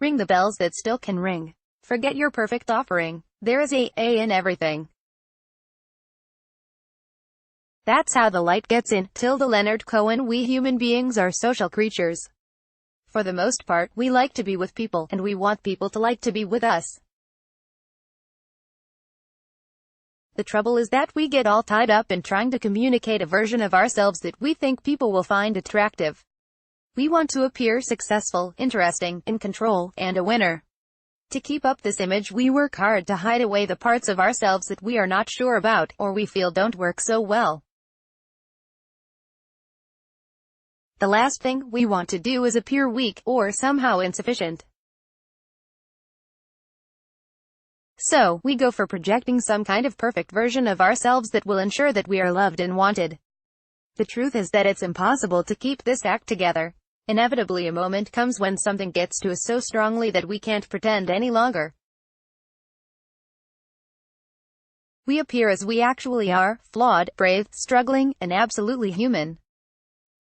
Ring the bells that still can ring. Forget your perfect offering. There is a in everything. That's how the light gets in. Tilda Leonard Cohen. We human beings are social creatures. For the most part, we like to be with people, and we want people to like to be with us. The trouble is that we get all tied up in trying to communicate a version of ourselves that we think people will find attractive. We want to appear successful, interesting, in control, and a winner. To keep up this image, we work hard to hide away the parts of ourselves that we are not sure about, or we feel don't work so well. The last thing we want to do is appear weak, or somehow insufficient. So, we go for projecting some kind of perfect version of ourselves that will ensure that we are loved and wanted. The truth is that it's impossible to keep this act together. Inevitably a moment comes when something gets to us so strongly that we can't pretend any longer. We appear as we actually are, flawed, brave, struggling, and absolutely human.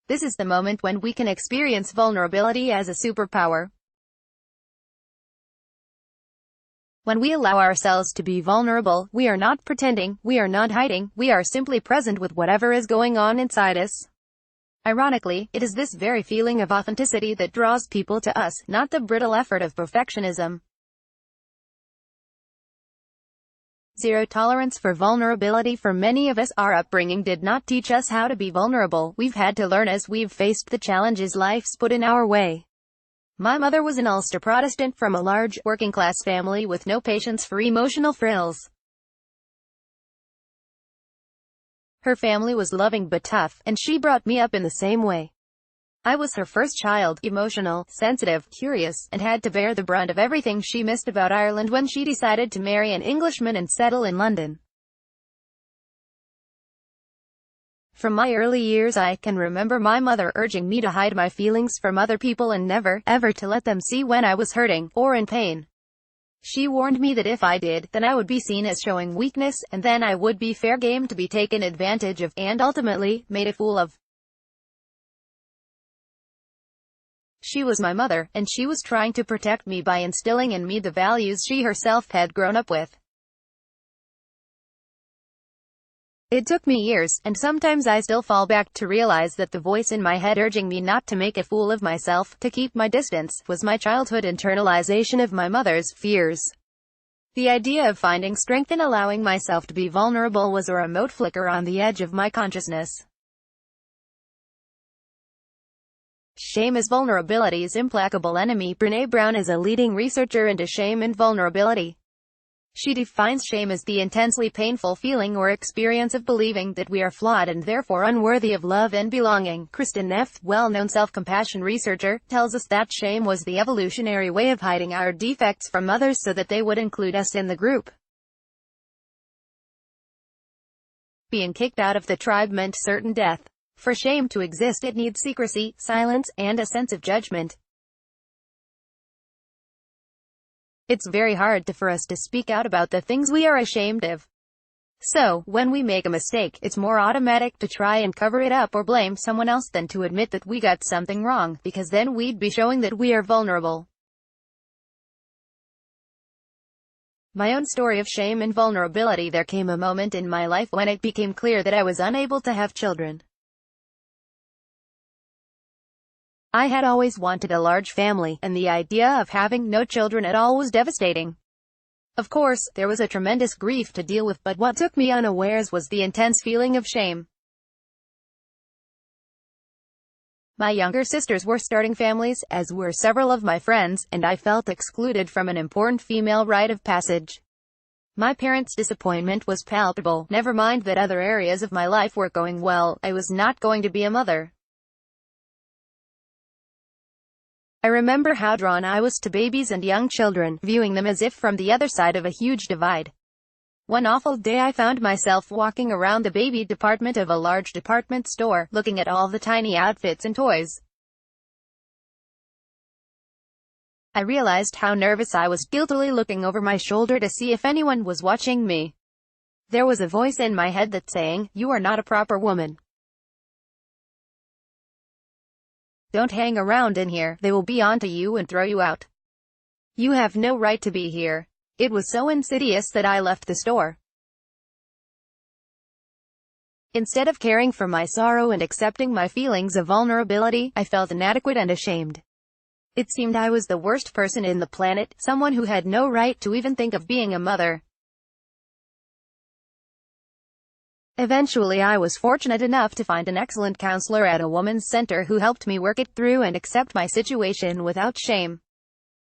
This is the moment when we can experience vulnerability as a superpower. When we allow ourselves to be vulnerable, we are not pretending, we are not hiding, we are simply present with whatever is going on inside us. Ironically, it is this very feeling of authenticity that draws people to us, not the brittle effort of perfectionism. Zero tolerance for vulnerability. For many of us, our upbringing did not teach us how to be vulnerable. We've had to learn as we've faced the challenges life's put in our way. My mother was an Ulster Protestant from a large, working-class family with no patience for emotional frills. Her family was loving but tough, and she brought me up in the same way. I was her first child, emotional, sensitive, curious, and had to bear the brunt of everything she missed about Ireland when she decided to marry an Englishman and settle in London. From my early years I can remember my mother urging me to hide my feelings from other people and never, ever to let them see when I was hurting, or in pain. She warned me that if I did, then I would be seen as showing weakness, and then I would be fair game to be taken advantage of, and ultimately, made a fool of. She was my mother, and she was trying to protect me by instilling in me the values she herself had grown up with. It took me years, and sometimes I still fall back to realize that the voice in my head urging me not to make a fool of myself, to keep my distance, was my childhood internalization of my mother's fears. The idea of finding strength in allowing myself to be vulnerable was a remote flicker on the edge of my consciousness. Shame is vulnerability's implacable enemy. Brené Brown is a leading researcher into shame and vulnerability. She defines shame as the intensely painful feeling or experience of believing that we are flawed and therefore unworthy of love and belonging. Kristen Neff, well-known self-compassion researcher, tells us that shame was the evolutionary way of hiding our defects from others so that they would include us in the group. Being kicked out of the tribe meant certain death. For shame to exist, it needs secrecy, silence, and a sense of judgment. It's very hard for us to speak out about the things we are ashamed of. So, when we make a mistake, it's more automatic to try and cover it up or blame someone else than to admit that we got something wrong, because then we'd be showing that we are vulnerable. My own story of shame and vulnerability. There came a moment in my life when it became clear that I was unable to have children. I had always wanted a large family, and the idea of having no children at all was devastating. Of course, there was a tremendous grief to deal with, but what took me unawares was the intense feeling of shame. My younger sisters were starting families, as were several of my friends, and I felt excluded from an important female rite of passage. My parents' disappointment was palpable. Never mind that other areas of my life were going well, I was not going to be a mother. I remember how drawn I was to babies and young children, viewing them as if from the other side of a huge divide. One awful day I found myself walking around the baby department of a large department store, looking at all the tiny outfits and toys. I realized how nervous I was, guiltily looking over my shoulder to see if anyone was watching me. There was a voice in my head that saying, "You are not a proper woman. Don't hang around in here, they will be onto you and throw you out." You have no right to be here. It was so insidious that I left the store. Instead of caring for my sorrow and accepting my feelings of vulnerability, I felt inadequate and ashamed. It seemed I was the worst person in the planet, someone who had no right to even think of being a mother. Eventually I was fortunate enough to find an excellent counselor at a women's center who helped me work it through and accept my situation without shame.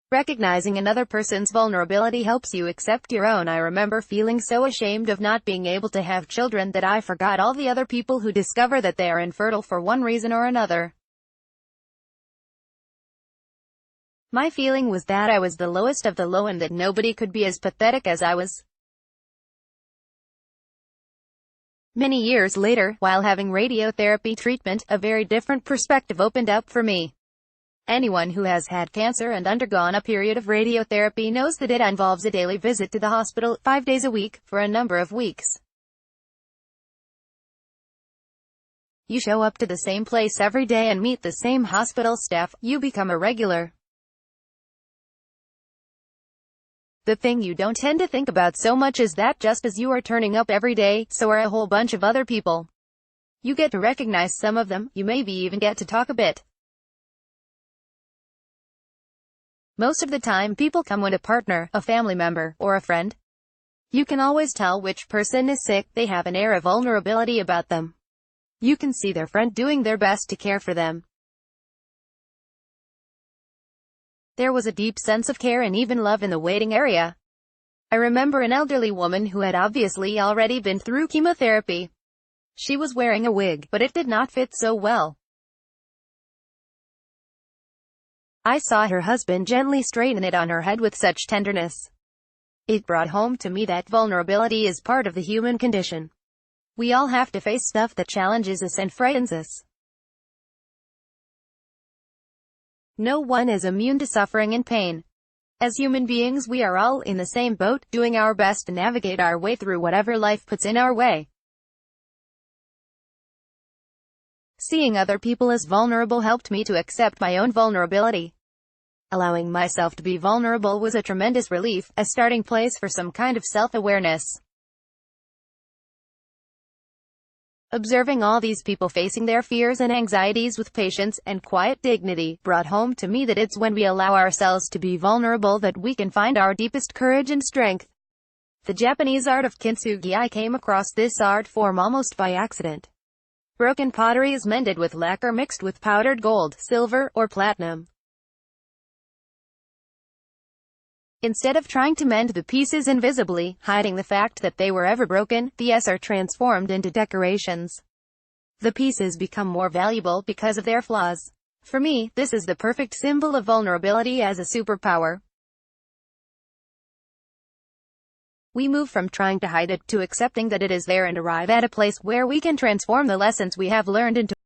Recognizing another person's vulnerability helps you accept your own. I remember feeling so ashamed of not being able to have children that I forgot all the other people who discover that they are infertile for one reason or another. My feeling was that I was the lowest of the low and that nobody could be as pathetic as I was. Many years later, while having radiotherapy treatment, a very different perspective opened up for me. Anyone who has had cancer and undergone a period of radiotherapy knows that it involves a daily visit to the hospital, 5 days a week, for a number of weeks. You show up to the same place every day and meet the same hospital staff. You become a regular. The thing you don't tend to think about so much is that just as you are turning up every day, so are a whole bunch of other people. You get to recognize some of them, you maybe even get to talk a bit. Most of the time, people come with a partner, a family member, or a friend. You can always tell which person is sick. They have an air of vulnerability about them. You can see their friend doing their best to care for them. There was a deep sense of care and even love in the waiting area. I remember an elderly woman who had obviously already been through chemotherapy. She was wearing a wig, but it did not fit so well. I saw her husband gently straighten it on her head with such tenderness. It brought home to me that vulnerability is part of the human condition. We all have to face stuff that challenges us and frightens us. No one is immune to suffering and pain. As human beings, we are all in the same boat, doing our best to navigate our way through whatever life puts in our way. Seeing other people as vulnerable helped me to accept my own vulnerability. Allowing myself to be vulnerable was a tremendous relief, a starting place for some kind of self-awareness. Observing all these people facing their fears and anxieties with patience and quiet dignity brought home to me that it's when we allow ourselves to be vulnerable that we can find our deepest courage and strength. The Japanese art of Kintsuki. I came across this art form almost by accident. Broken pottery is mended with lacquer mixed with powdered gold, silver, or platinum. Instead of trying to mend the pieces invisibly, hiding the fact that they were ever broken, these are transformed into decorations. The pieces become more valuable because of their flaws. For me, this is the perfect symbol of vulnerability as a superpower. We move from trying to hide it to accepting that it is there and arrive at a place where we can transform the lessons we have learned into